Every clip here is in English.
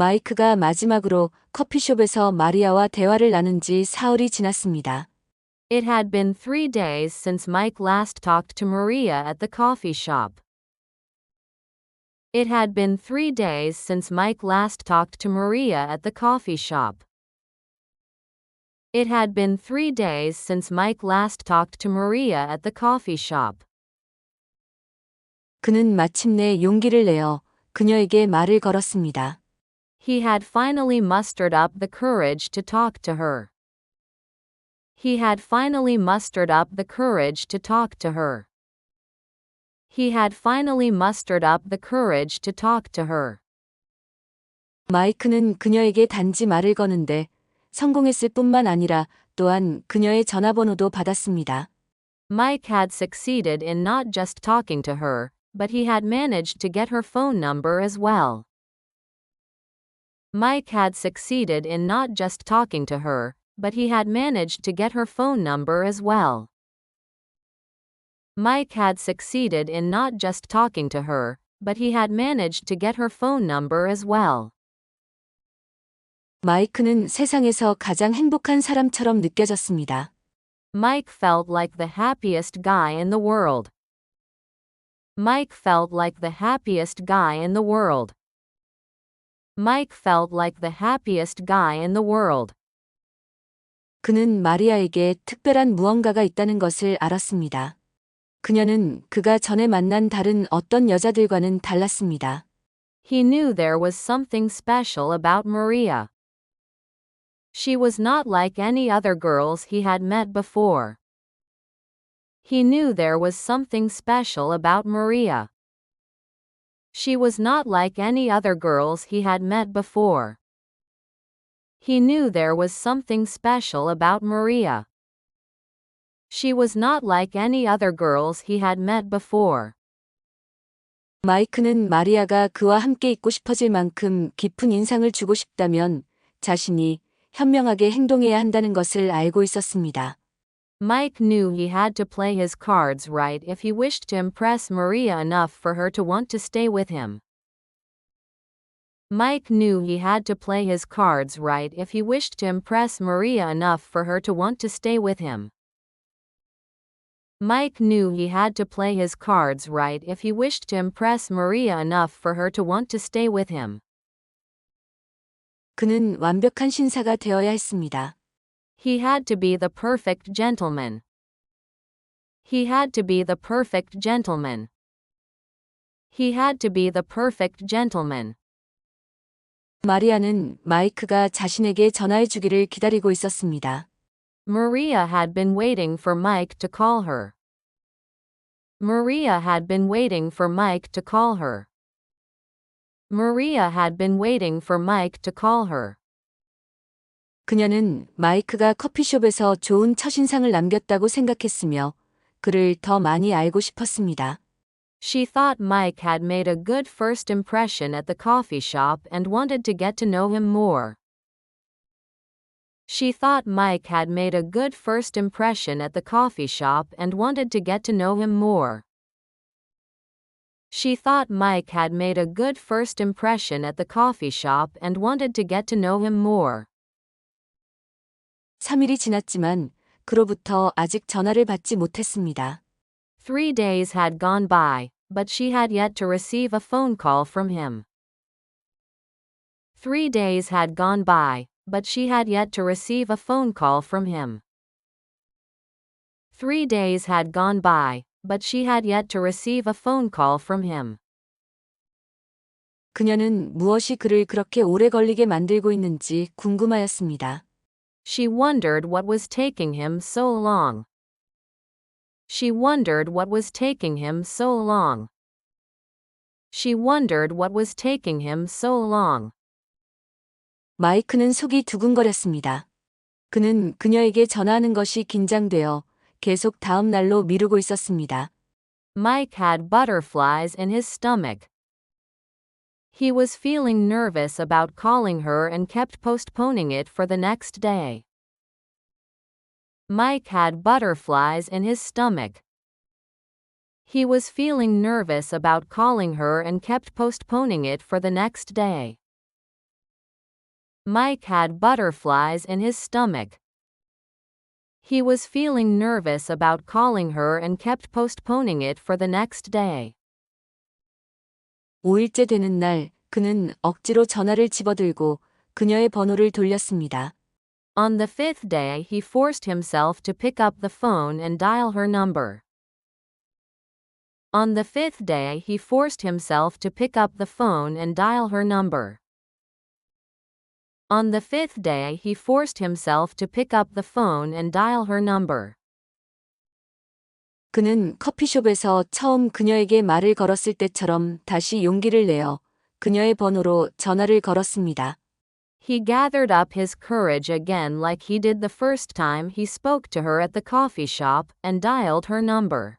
마이크가 마지막으로 커피숍에서 마리아와 대화를 나눈 지 사흘이 지났습니다. It had been 3 days since Mike last talked to Maria at the coffee shop. It had been 3 days since Mike last talked to Maria at the coffee shop. It had been 3 days since Mike last talked to Maria at the coffee shop. 그는 마침내 용기를 내어 그녀에게 말을 걸었습니다. He had finally mustered up the courage to talk to her. He had finally mustered up the courage to talk to her. He had finally mustered up the courage to talk to her. 마이크는 그녀에게 단지 말을 거는데 성공했을 뿐만 아니라 또한 그녀의 전화번호도 받았습니다. Mike had succeeded in not just talking to her, but he had managed to get her phone number as well. Mike had succeeded in not just talking to her, but he had managed to get her phone number as well. Mike had succeeded in not just talking to her, but he had managed to get her phone number as well. 마이크는 세상에서 가장 행복한 사람처럼 느껴졌습니다. Mike felt like the happiest guy in the world. Mike felt like the happiest guy in the world. Mike felt like the happiest guy in the world. 그는 마리아에게 특별한 무언가가 있다는 것을 알았습니다. 그녀는 그가 전에 만난 다른 어떤 여자들과는 달랐습니다. He knew there was something special about Maria. She was not like any other girls he had met before. He knew there was something special about Maria. She was not like any other girls he had met before. He knew there was something special about Maria. She was not like any other girls he had met before. 마이크는 마리아가 그와 함께 있고 싶어질 만큼 깊은 인상을 주고 싶다면 자신이 현명하게 행동해야 한다는 것을 알고 있었습니다. Mike knew he had to play his cards right if he wished to impress Maria enough for her to want to stay with him. Mike knew he had to play his cards right if he wished to impress Maria enough for her to want to stay with him. Mike knew he had to play his cards right if he wished to impress Maria enough for her to want to stay with him. 그는 완벽한 신사가 되어야 했습니다. He had to be the perfect gentleman. He had to be the perfect gentleman. He had to be the perfect gentleman. 마리아는 마이크가 자신에게 전화해 주기를 기다리고 있었습니다. Maria had been waiting for Mike to call her. Maria had been waiting for Mike to call her. Maria had been waiting for Mike to call her. 그녀는 마이크가 커피숍에서 좋은 첫인상을 남겼다고 생각했으며 그를 더 많이 알고 싶었습니다. She thought Mike had made a good first impression at the coffee shop and wanted to get to know him more. She thought Mike had made a good first impression at the coffee shop and wanted to get to know him more. She thought Mike had made a good first impression at the coffee shop and wanted to get to know him more. 3일이 지났지만 그로부터 아직 전화를 받지 못했습니다. 3 days had gone by, but she had yet to receive a phone call from him. 3 days had gone by, but she had yet to receive a phone call from him. 3 days had gone by, but she had yet to receive a phone call from him. 그녀는 무엇이 그를 그렇게 오래 걸리게 만들고 있는지 궁금하였습니다. She wondered what was taking him so long. She wondered what was taking him so long. She wondered what was taking him so long. 마이크는 속이 두근거렸습니다. 그는 그녀에게 전화하는 것이 긴장되어 계속 다음 날로 미루고 있었습니다. Mike had butterflies in his stomach. He was feeling nervous about calling her and kept postponing it for the next day. Mike had butterflies in his stomach. He was feeling nervous about calling her and kept postponing it for the next day. Mike had butterflies in his stomach. He was feeling nervous about calling her and kept postponing it for the next day. 5일째 되는 날, 그는 억지로 전화를 집어들고 그녀의 번호를 돌렸습니다. On the fifth day, he forced himself to pick up the phone and dial her number. On the fifth day, he forced himself to pick up the phone and dial her number. On the fifth day, he forced himself to pick up the phone and dial her number. 그는 커피숍에서 처음 그녀에게 말을 걸었을 때처럼 다시 용기를 내어 그녀의 번호로 전화를 걸었습니다. He gathered up his courage again like he did the first time he spoke to her at the coffee shop and dialed her number.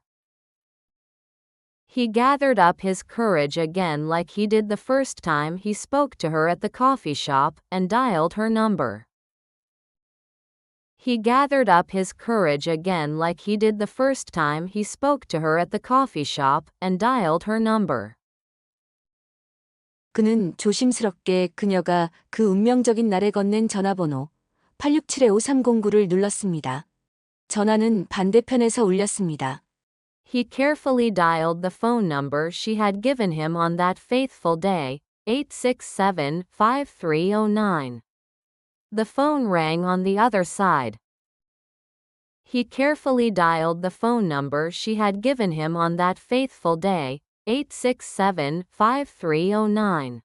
He gathered up his courage again like he did the first time he spoke to her at the coffee shop and dialed her number. He gathered up his courage again like he did the first time he spoke to her at the coffee shop and dialed her number. 그는 조심스럽게 그녀가 그 운명적인 날에 건넨 전화번호 867-5309를 눌렀습니다. 전화는 반대편에서 울렸습니다. He carefully dialed the phone number she had given him on that faithful day, 867-5309. The phone rang on the other side. He carefully dialed the phone number she had given him on that faithful day, 867-5309.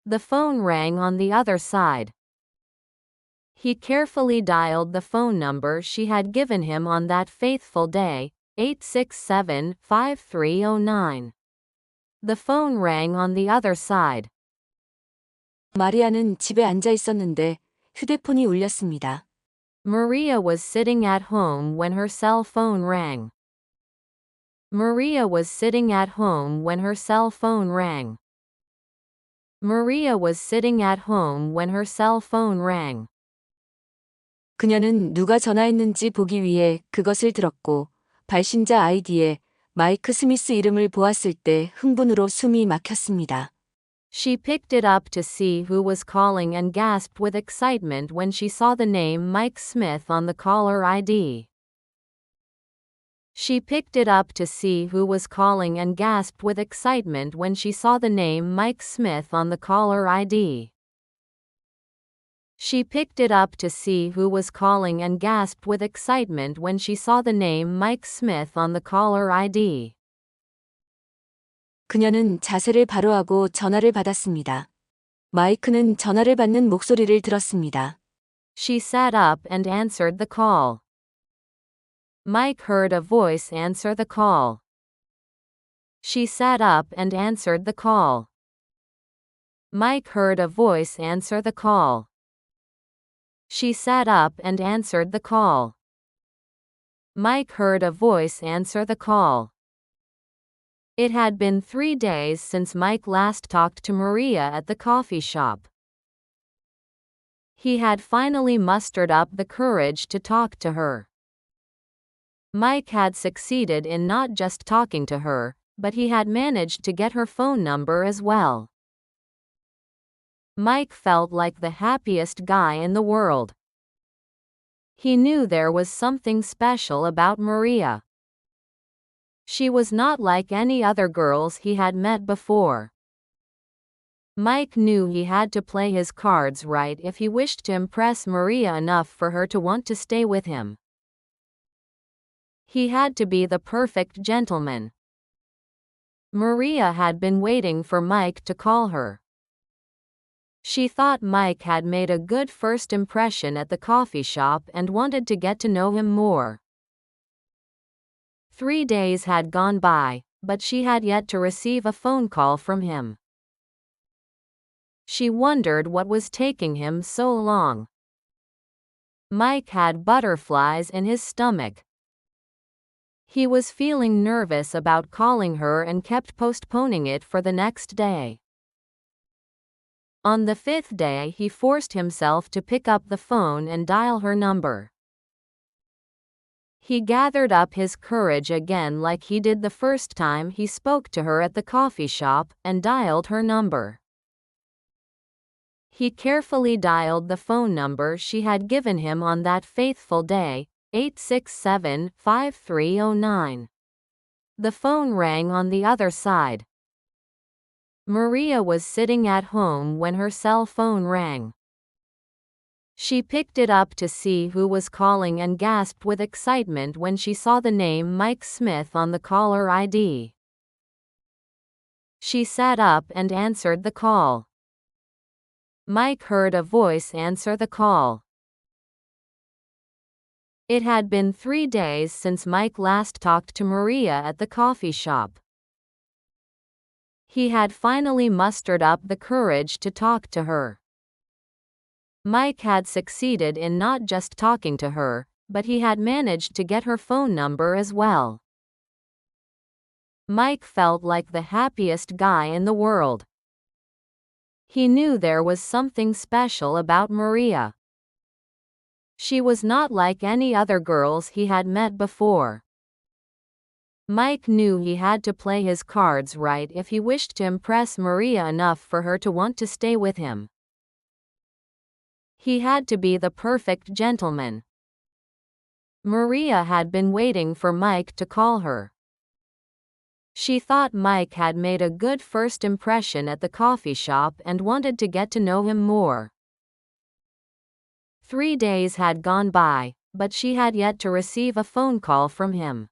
The phone rang on the other side. He carefully dialed the phone number she had given him on that faithful day, 867-5309. The phone rang on the other side. 마리아는 집에 앉아 있었는데 휴대폰이 울렸습니다. Maria was sitting at home when her cell phone rang. Maria was sitting at home when her cell phone rang. Maria was sitting at home when her cell phone rang. 그녀는 누가 전화했는지 보기 위해 그것을 들었고 발신자 아이디에 마이크 스미스 이름을 보았을 때 흥분으로 숨이 막혔습니다. She picked it up to see who was calling and gasped with excitement when she saw the name Mike Smith on the caller ID. She picked it up to see who was calling and gasped with excitement when she saw the name Mike Smith on the caller ID. She picked it up to see who was calling and gasped with excitement when she saw the name Mike Smith on the caller ID. 그녀는 자세를 바로하고 전화를 받았습니다. 마이크는 전화를 받는 목소리를 들었습니다. She sat up and answered the call. Mike heard a voice answer the call. She sat up and answered the call. Mike heard a voice answer the call. She sat up and answered the call. Mike heard a voice answer the call. It had been 3 days since Mike last talked to Maria at the coffee shop. He had finally mustered up the courage to talk to her. Mike had succeeded in not just talking to her, but he had managed to get her phone number as well. Mike felt like the happiest guy in the world. He knew there was something special about Maria. She was not like any other girls he had met before. Mike knew he had to play his cards right if he wished to impress Maria enough for her to want to stay with him. He had to be the perfect gentleman. Maria had been waiting for Mike to call her. She thought Mike had made a good first impression at the coffee shop and wanted to get to know him more. 3 days had gone by, but she had yet to receive a phone call from him. She wondered what was taking him so long. Mike had butterflies in his stomach. He was feeling nervous about calling her and kept postponing it for the next day. On the 5th day, he forced himself to pick up the phone and dial her number. He gathered up his courage again like he did the first time he spoke to her at the coffee shop and dialed her number. He carefully dialed the phone number she had given him on that faithful day, 867-5309. The phone rang on the other side. Maria was sitting at home when her cell phone rang. She picked it up to see who was calling and gasped with excitement when she saw the name Mike Smith on the caller ID. She sat up and answered the call. Mike heard a voice answer the call. It had been 3 days since Mike last talked to Maria at the coffee shop. He had finally mustered up the courage to talk to her. Mike had succeeded in not just talking to her, but he had managed to get her phone number as well. Mike felt like the happiest guy in the world. He knew there was something special about Maria. She was not like any other girls he had met before. Mike knew he had to play his cards right if he wished to impress Maria enough for her to want to stay with him. He had to be the perfect gentleman. Maria had been waiting for Mike to call her. She thought Mike had made a good first impression at the coffee shop and wanted to get to know him more. 3 days had gone by, but she had yet to receive a phone call from him.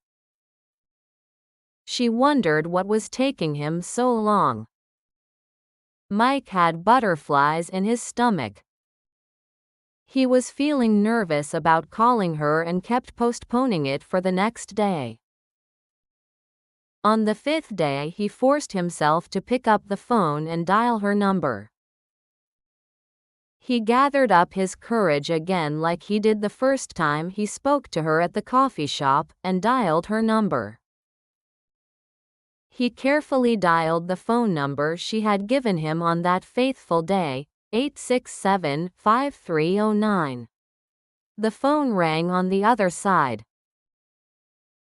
She wondered what was taking him so long. Mike had butterflies in his stomach. He was feeling nervous about calling her and kept postponing it for the next day. On the 5th day, he forced himself to pick up the phone and dial her number. He gathered up his courage again like he did the first time he spoke to her at the coffee shop and dialed her number. He carefully dialed the phone number she had given him on that faithful day, 867-5309. The phone rang on the other side.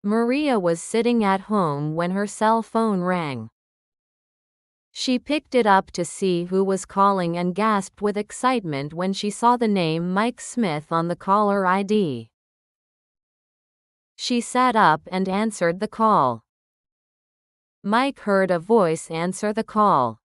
Maria was sitting at home when her cell phone rang. She picked it up to see who was calling and gasped with excitement when she saw the name Mike Smith on the caller ID. She sat up and answered the call. Mike heard a voice answer the call.